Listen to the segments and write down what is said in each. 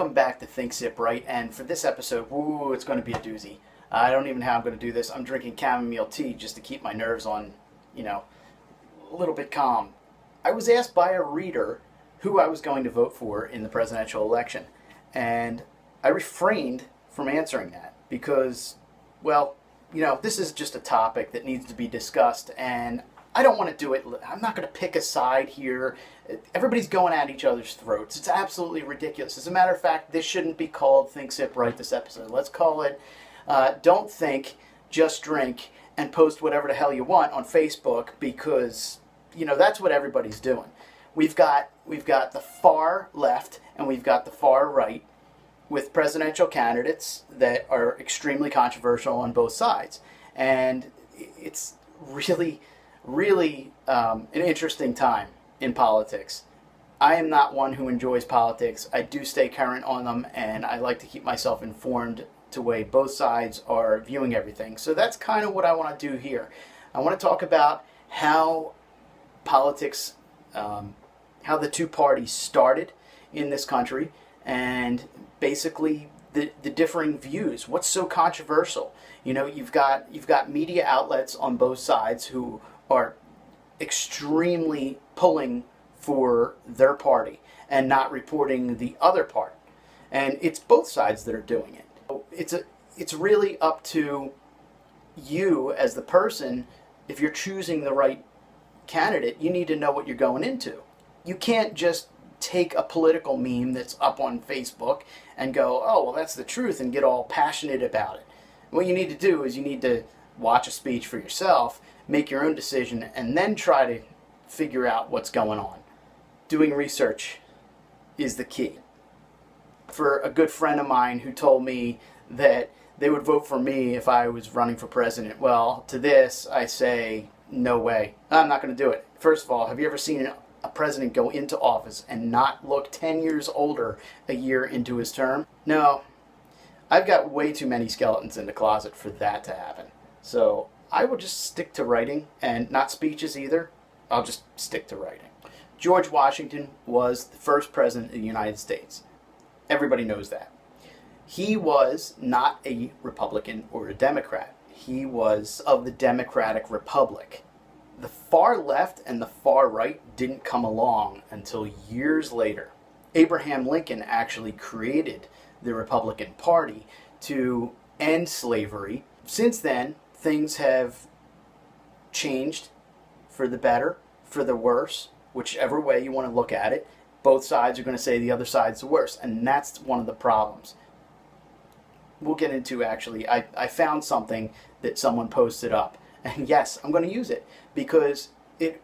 Welcome back to Think Sip Right, and for this episode, it's going to be a doozy. I don't even know how I'm going to do this. I'm drinking chamomile tea just to keep my nerves on, a little bit calm. I was asked by a reader who I was going to vote for in the presidential election, and I refrained from answering that because, this is just a topic that needs to be discussed, and I don't want to do it. I'm not going to pick a side here. Everybody's going at each other's throats. It's absolutely ridiculous. As a matter of fact, this shouldn't be called Think Sip Right this episode. Let's call it Don't Think, Just Drink, and post whatever the hell you want on Facebook because, that's what everybody's doing. We've got the far left and we've got the far right with presidential candidates that are extremely controversial on both sides. And it's really an interesting time in politics. I am not one who enjoys politics. I do stay current on them, and I like to keep myself informed to way both sides are viewing everything. So that's kind of what I want to do here. I want to talk about how politics, how the two parties started in this country, and basically the differing views. What's so controversial? You've got media outlets on both sides who are extremely pulling for their party and not reporting the other part. And it's both sides that are doing it. It's really up to you as the person. If you're choosing the right candidate, you need to know what you're going into. You can't just take a political meme that's up on Facebook and go, oh, well, that's the truth, and get all passionate about it. What you need to do is you need to watch a speech for yourself, make your own decision, and then try to figure out what's going on. Doing research is the key. For a good friend of mine who told me that they would vote for me if I was running for president, well, to this I say, no way. I'm not going to do it. First of all, have you ever seen a president go into office and not look 10 years older a year into his term? No. I've got way too many skeletons in the closet for that to happen. So I will just stick to writing, and not speeches either. I'll just stick to writing. George Washington was the first president of the United States. Everybody knows that. He was not a Republican or a Democrat. He was of the Democratic Republic. The far left and the far right didn't come along until years later. Abraham Lincoln actually created the Republican Party to end slavery. Since then, things have changed for the better, for the worse, whichever way you want to look at it. Both sides are going to say the other side's the worst, and that's one of the problems. We'll get into, actually, I found something that someone posted up, and yes, I'm going to use it because it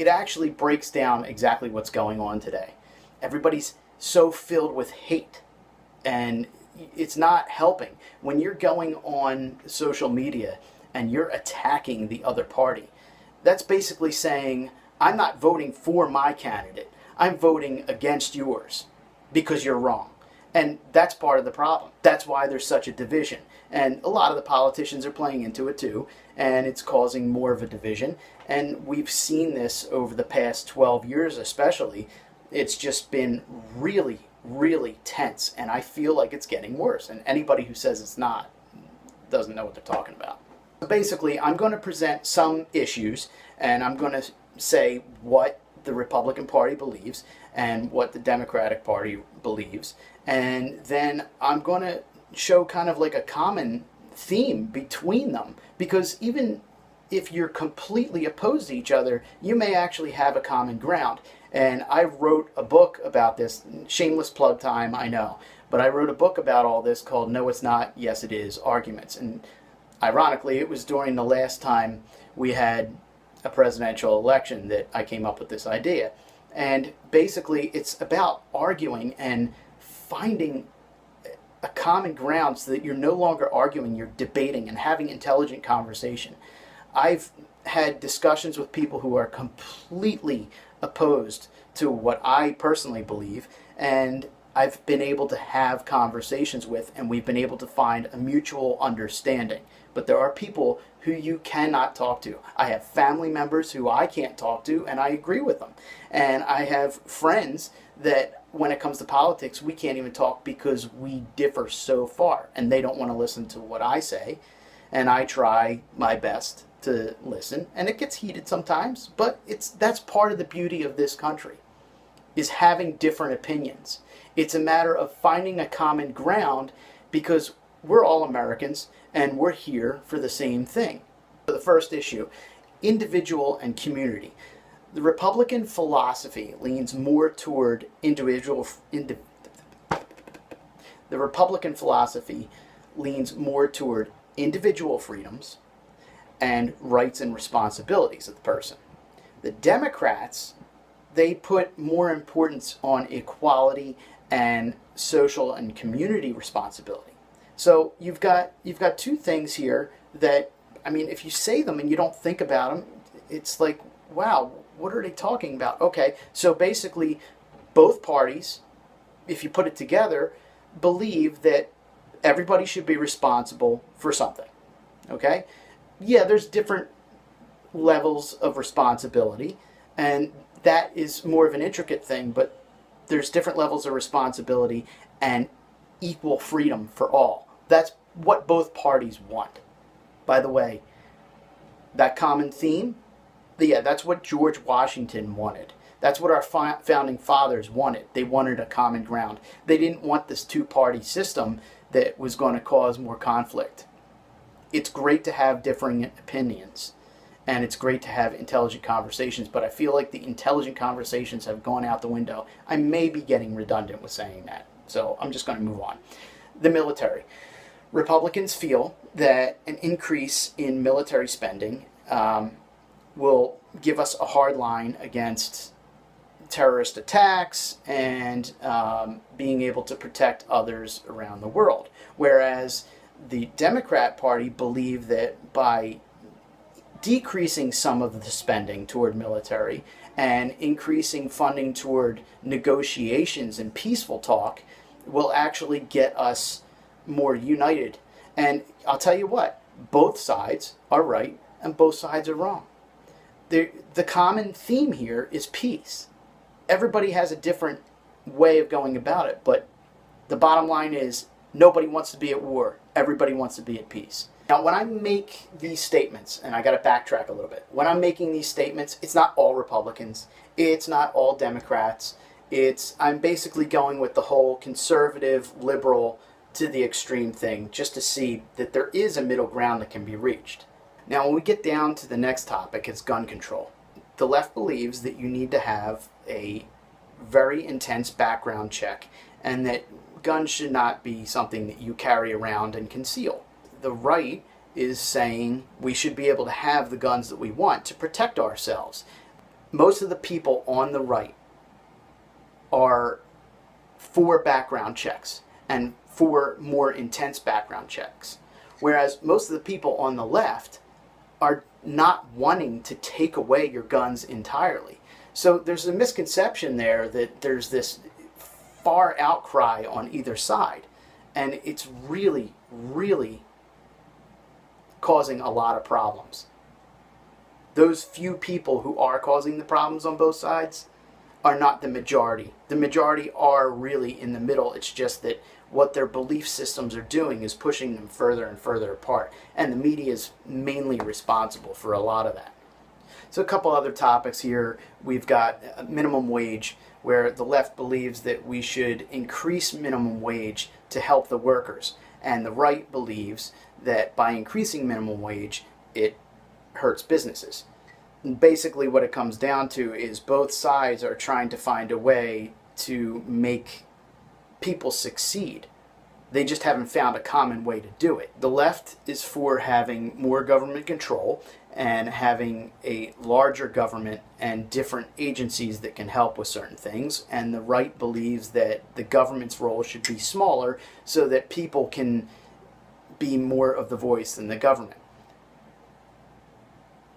actually breaks down exactly what's going on today. Everybody's so filled with hate, and it's not helping. When you're going on social media and you're attacking the other party, that's basically saying, I'm not voting for my candidate. I'm voting against yours because you're wrong. And that's part of the problem. That's why there's such a division. And a lot of the politicians are playing into it too, and it's causing more of a division. And we've seen this over the past 12 years especially. It's just been really tense, and I feel like it's getting worse. And anybody who says it's not doesn't know what they're talking about. So basically, I'm going to present some issues, and I'm going to say what the Republican Party believes and what the Democratic Party believes, and then I'm going to show kind of like a common theme between them, because even if you're completely opposed to each other, you may actually have a common ground. And I wrote a book about this. Shameless plug time, I know. But I wrote a book about all this called No It's Not, Yes It Is Arguments. And ironically, it was during the last time we had a presidential election that I came up with this idea. And basically, it's about arguing and finding a common ground so that you're no longer arguing, you're debating and having intelligent conversation. I've had discussions with people who are completely opposed to what I personally believe, and I've been able to have conversations with, and we've been able to find a mutual understanding. But there are people who you cannot talk to. I have family members who I can't talk to, and I agree with them. And I have friends that when it comes to politics, we can't even talk because we differ so far, and they don't want to listen to what I say, and I try my best to listen, and it gets heated sometimes, but that's part of the beauty of this country, is having different opinions. It's a matter of finding a common ground because we're all Americans and we're here for the same thing. The first issue, individual and community. The Republican philosophy leans more toward the Republican philosophy leans more toward individual freedoms and rights and responsibilities of the person. The Democrats, they put more importance on equality and social and community responsibility. So you've got two things here that, I mean, if you say them and you don't think about them, it's like, wow, what are they talking about? Okay, so basically both parties, if you put it together, believe that everybody should be responsible for something. Okay? Yeah, there's different levels of responsibility, and that is more of an intricate thing, but there's different levels of responsibility and equal freedom for all. That's what both parties want. By the way, that common theme, yeah, that's what George Washington wanted. That's what our founding fathers wanted. They wanted a common ground. They didn't want this two-party system that was going to cause more conflict. It's great to have differing opinions, and it's great to have intelligent conversations, but I feel like the intelligent conversations have gone out the window. I may be getting redundant with saying that, so I'm just going to move on. The military. Republicans feel that an increase in military spending will give us a hard line against terrorist attacks and being able to protect others around the world. Whereas the Democrat Party believe that by decreasing some of the spending toward military and increasing funding toward negotiations and peaceful talk will actually get us more united. And I'll tell you what, both sides are right and both sides are wrong. The common theme here is peace. Everybody has a different way of going about it, but the bottom line is nobody wants to be at war. Everybody wants to be at peace. Now, when I make these statements, and I got to backtrack a little bit, when I'm making these statements, it's not all Republicans. It's not all Democrats. I'm basically going with the whole conservative, liberal to the extreme thing, just to see that there is a middle ground that can be reached. Now, when we get down to the next topic, it's gun control. The left believes that you need to have a very intense background check and that guns should not be something that you carry around and conceal. The right is saying we should be able to have the guns that we want to protect ourselves. Most of the people on the right are for background checks and for more intense background checks, whereas most of the people on the left are not wanting to take away your guns entirely. So there's a misconception there that there's this far outcry on either side, and it's really, really causing a lot of problems. Those few people who are causing the problems on both sides are not the majority. The majority are really in the middle. It's just that what their belief systems are doing is pushing them further and further apart, and the media is mainly responsible for a lot of that. So a couple other topics here. We've got minimum wage, where the left believes that we should increase minimum wage to help the workers, and the right believes that by increasing minimum wage, it hurts businesses. And basically what it comes down to is both sides are trying to find a way to make people succeed. They just haven't found a common way to do it. The left is for having more government control and having a larger government and different agencies that can help with certain things. And the right believes that the government's role should be smaller so that people can be more of the voice than the government.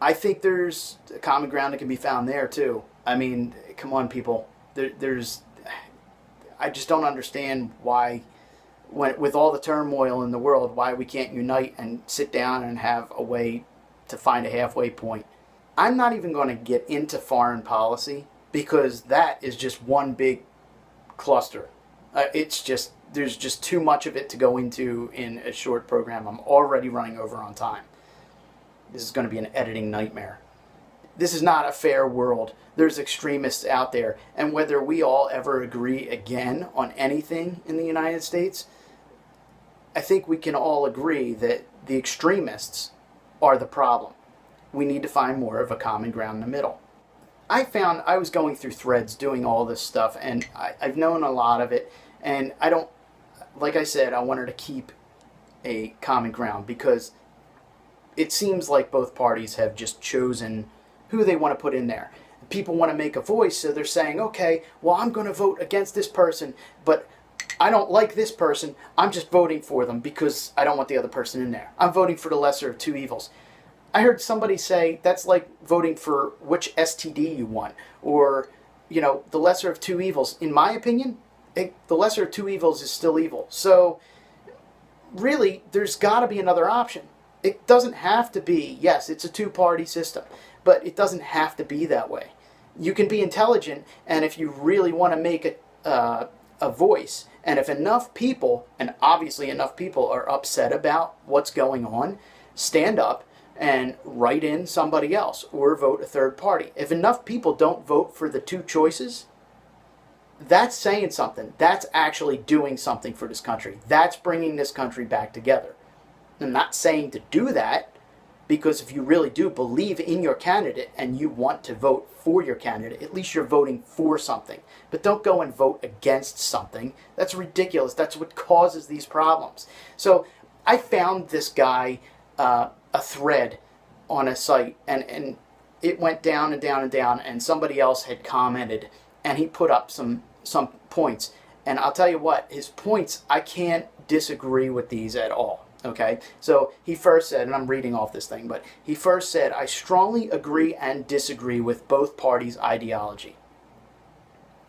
I think there's a common ground that can be found there too. I mean, come on, people. I just don't understand why, with all the turmoil in the world, why we can't unite and sit down and have a way to find a halfway point. I'm not even going to get into foreign policy because that is just one big cluster. It's just, there's just too much of it to go into in a short program. I'm already running over on time. This is going to be an editing nightmare. This is not a fair world. There's extremists out there, and whether we all ever agree again on anything in the United States, I think we can all agree that the extremists are the problem. We need to find more of a common ground in the middle. I found I was going through threads doing all this stuff, and I've known a lot of it, and I don't, like I said, I wanted to keep a common ground because it seems like both parties have just chosen who they want to put in there. People want to make a voice, so they're saying, okay, well, I'm going to vote against this person, but I don't like this person. I'm just voting for them because I don't want the other person in there. I'm voting for the lesser of two evils. I heard somebody say that's like voting for which STD you want, or, you know, the lesser of two evils. In my opinion, the lesser of two evils is still evil. So really, there's got to be another option. It doesn't have to be, yes, it's a two-party system, but it doesn't have to be that way. You can be intelligent, and if you really want to make a voice, and if enough people, and obviously enough people, are upset about what's going on, stand up and write in somebody else or vote a third party. If enough people don't vote for the two choices, that's saying something. That's actually doing something for this country. That's bringing this country back together. I'm not saying to do that, because if you really do believe in your candidate and you want to vote for your candidate, at least you're voting for something. But don't go and vote against something. That's ridiculous. That's what causes these problems. So I found this guy a thread on a site, and it went down and down and down, and somebody else had commented, and he put up some points. And I'll tell you what, his points, I can't disagree with these at all. Okay, so he first said, and I'm reading off this thing, but he first said, I strongly agree and disagree with both parties' ideology.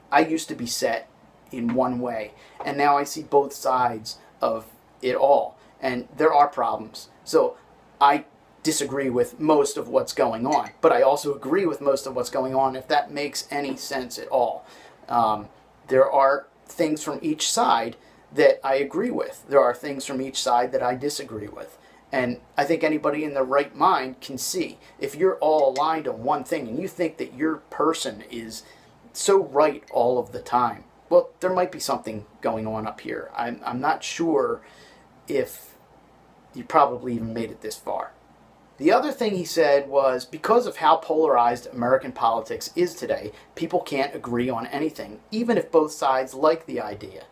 I used to be set in one way, and now I see both sides of it all, and there are problems. So I disagree with most of what's going on, but I also agree with most of what's going on, if that makes any sense at all. There are things from each side that I agree with. There are things from each side that I disagree with. And I think anybody in their right mind can see, if you're all aligned on one thing and you think that your person is so right all of the time, well, there might be something going on up here. I'm not sure if you probably even made it this far. The other thing he said was, because of how polarized American politics is today, people can't agree on anything, even if both sides like the idea.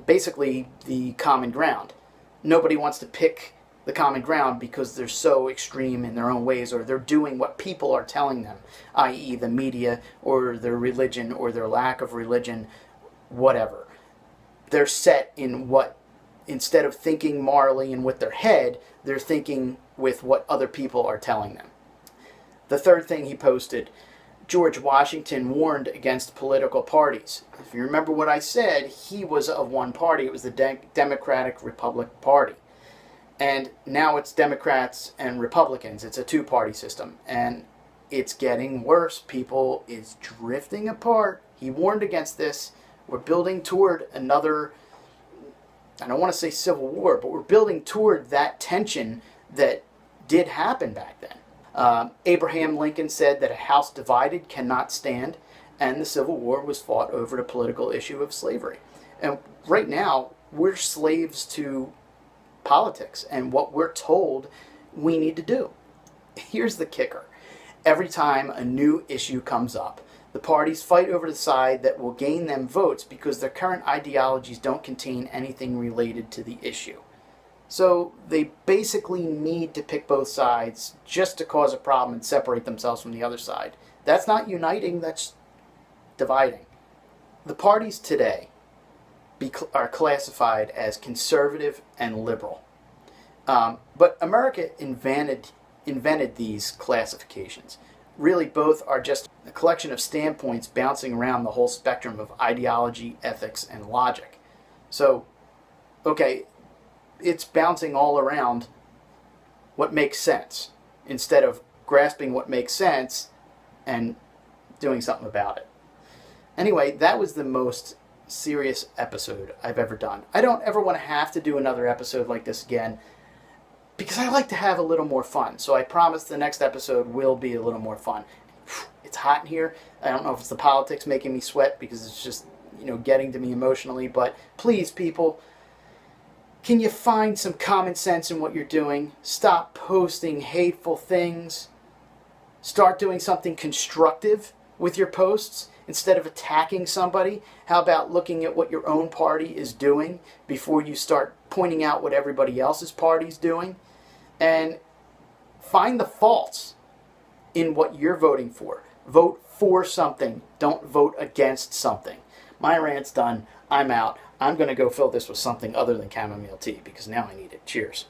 Basically, the common ground. Nobody wants to pick the common ground because they're so extreme in their own ways, or they're doing what people are telling them, i.e. the media or their religion or their lack of religion, whatever. They're set in what, instead of thinking morally and with their head, they're thinking with what other people are telling them. The third thing he posted, George Washington warned against political parties. If you remember what I said, he was of one party. It was the Democratic Republic Party. And now it's Democrats and Republicans. It's a two-party system. And it's getting worse. People is drifting apart. He warned against this. We're building toward another, I don't want to say civil war, but we're building toward that tension that did happen back then. Abraham Lincoln said that a house divided cannot stand, and the Civil War was fought over the political issue of slavery. And right now, we're slaves to politics and what we're told we need to do. Here's the kicker. Every time a new issue comes up, the parties fight over the side that will gain them votes because their current ideologies don't contain anything related to the issue. So they basically need to pick both sides just to cause a problem and separate themselves from the other side. That's not uniting, that's dividing. The parties today are classified as conservative and liberal. But America invented these classifications. Really, both are just a collection of standpoints bouncing around the whole spectrum of ideology, ethics, and logic. So, okay, it's bouncing all around what makes sense instead of grasping what makes sense and doing something about it. Anyway, that was the most serious episode I've ever done. I don't ever want to have to do another episode like this again because I like to have a little more fun. So I promise the next episode will be a little more fun. It's hot in here. I don't know if it's the politics making me sweat because it's just, getting to me emotionally. But please, people, can you find some common sense in what you're doing? Stop posting hateful things. Start doing something constructive with your posts instead of attacking somebody. How about looking at what your own party is doing before you start pointing out what everybody else's party's doing? And find the faults in what you're voting for. Vote for something. Don't vote against something. My rant's done. I'm out. I'm going to go fill this with something other than chamomile tea because now I need it. Cheers.